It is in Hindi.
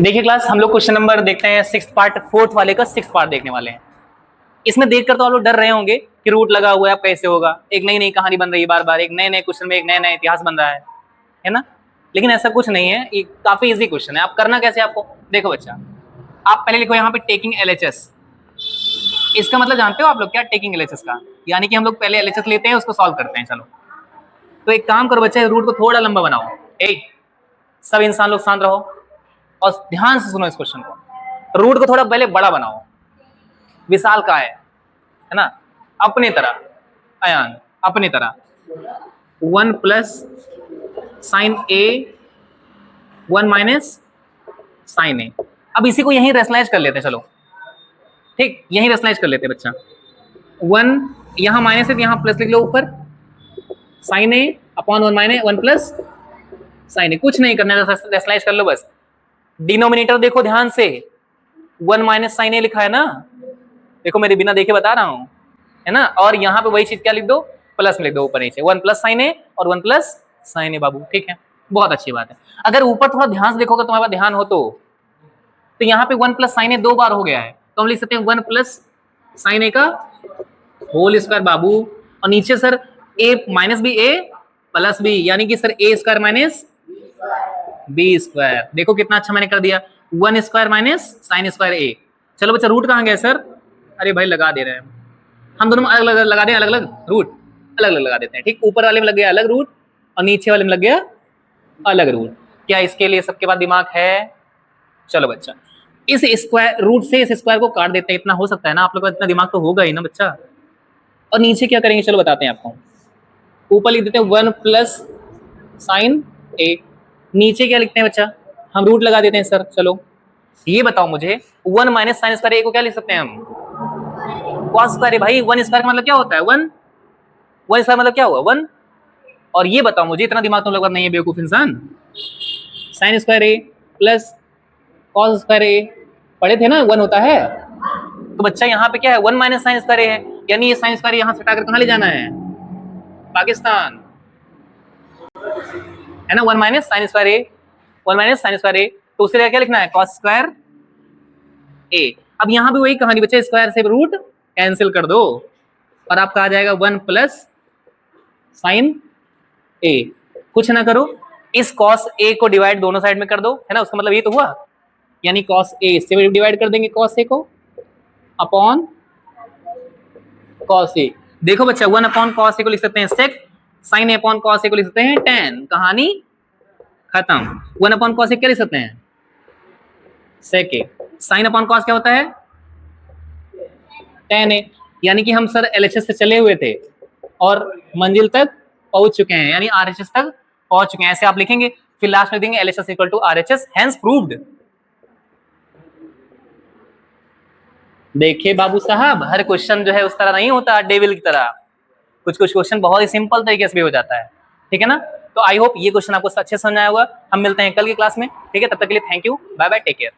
देखिए क्लास, हम लोग क्वेश्चन नंबर देखते हैं सिक्स पार्ट, फोर्थ वाले का सिक्स पार्ट देखने वाले हैं। इसमें देखकर तो आप लोग डर रहे होंगे कि रूट लगा हुआ है, अब कैसे होगा। एक नई नई कहानी बन रही है, बार बार एक नए नए क्वेश्चन में एक नया नया इतिहास बन रहा है ना। लेकिन ऐसा कुछ नहीं है, ये काफी इजी क्वेश्चन है। आप करना कैसे, आपको देखो बच्चा, आप पहले लिखो यहाँ पे टेकिंग एलएचएस। इसका मतलब जानते हो आप लोग क्या, टेकिंग एलएचएस का? यानी कि हम लोग पहले एलएचएस लेते हैं, उसको सॉल्व करते हैं। चलो तो एक काम करो बच्चे, रूट को थोड़ा लंबा बनाओ। सब इंसान लोग शांत रहो और ध्यान से सुनो इस क्वेश्चन को। रूट को थोड़ा पहले बड़ा बनाओ, विशाल का है ना, अपने तरह। अयान अपने तरह 1 प्लस साइन ए 1 माइनस साइन ए। अब इसी को यहीं रेशनलाइज कर लेते हैं। चलो ठीक, यहीं रेशनलाइज कर लेते हैं बच्चा। 1 यहाँ माइनस है, यहाँ प्लस लिख लो ऊपर, साइन ए अपॉन 1 माइनस 1 प्लस साइन ए। कुछ नहीं करना है, रेशनलाइज कर लो बस। डिनोमिनेटर देखो ध्यान से, 1 माइनस साइन ए लिखा है ना, देखो मेरे बिना देखे बता रहा हूं, है ना। और यहाँ पे वही चीज क्या लिख दो, प्लस में लिख दो ऊपर नीचे, 1 प्लस साइन ए और 1 प्लस साइन ए बाबू। ठीक है, बहुत अच्छी बात है। अगर ऊपर थोड़ा ध्यान से देखोगे, तुम्हारे पास ध्यान हो तो यहाँ पे 1 प्लस साइन ए 2 बार हो गया है, तो हम लिख सकते हैं 1 प्लस साइन ए का होल स्क्वायर बाबू। और नीचे सर ए माइनस बी ए प्लस बी, यानी कि सर ए स्क्वायर माइनस बी स्क्वायर। देखो कितना अच्छा मैंने कर दिया, 1 स्क्वायर माइनस साइन स्क्वायर ए। चलो बच्चा, रूट कहाँ गया सर? अरे भाई लगा दे रहे हैं हम दोनों में, अलग अलग लगा दें, अलग अलग रूट अलग अलग लगा देते हैं। ठीक, ऊपर वाले में लग गया अलग रूट और नीचे वाले में लग गया अलग रूट। क्या इसके लिए सबके पास दिमाग है? चलो बच्चा, इस स्क्वायर रूट से इस स्क्वायर को काट देते हैं। इतना हो सकता है ना, आप लोग का इतना दिमाग तो होगा ही ना बच्चा। और नीचे क्या करेंगे, चलो बताते हैं आपको। ऊपर लिख देते हैं 1 प्लस साइन ए, नीचे क्या लिखते हैं बच्चा, हम रूट लगा देते हैं सर। चलो ये बताओ मुझे, 1 माइनस साइन स्क्वायर ए को क्या लिख सकते हैं हम? Cos square. भाई 1 स्क्वायर का मतलब क्या होता है? 1 स्क्वायर मतलब क्या हुआ? 1। और ये बताओ मुझे, इतना दिमाग तुम लोग नहीं है बेवकूफ इंसान, साइन स्क्वायर ए प्लस कॉस स्क्वायर ए पढ़े थे ना, 1 होता है। तो बच्चा यहाँ पे क्या है, 1 माइनस साइन स्क्वायर ए है, यानी ये साइन स्क्वायर यहाँ से हटाकर कहाँ ले जाना है? पाकिस्तान, है ना। 1 माइनस साइन स्क्वायर ए, 1 माइनस साइन स्क्वायर ए, तो उसके लिए क्या लिखना है? कॉस स्क्वायर ए। अब यहाँ भी वही कहानी बच्चे, स्क्वायर से रूट कैंसिल कर दो और आपका आ जाएगा 1 प्लस साइन ए। कुछ ना करो, इस कॉस ए को डिवाइड दोनों साइड में कर दो, है ना। उसका मतलब ये तो हुआ, यानी कॉस ए इससे डिवाइड कर देंगे कॉस ए को अपॉन कॉस ए। देखो बच्चा, 1 अपॉन कॉस ए को लिख सकते हैं सेक, sign A upon cos A को लिख सकते हैं tan। कहानी खत्म। 1 अपॉन कॉस ए क्या लिख सकते हैं? सेक ए। साइन अपॉन कॉस क्या होता है? tan ए। यानी कि हम सर एलएचएस से चले हुए थे और मंजिल तक पहुंच चुके हैं, यानी आरएचएस तक पहुंच चुके हैं। ऐसे आप लिखेंगे, फिर लास्ट में देंगे LHS equal to RHS, hence proved. देखिए बाबू साहब, हर क्वेश्चन जो है उस तरह नहीं होता डेविल की तरह। कुछ कुछ क्वेश्चन बहुत ही सिंपल तरीके से भी हो जाता है, ठीक है ना। तो आई होप ये क्वेश्चन आपको अच्छे समझ आया होगा। हम मिलते हैं कल की क्लास में, ठीक है। तब तक के लिए thank you, bye bye, take care.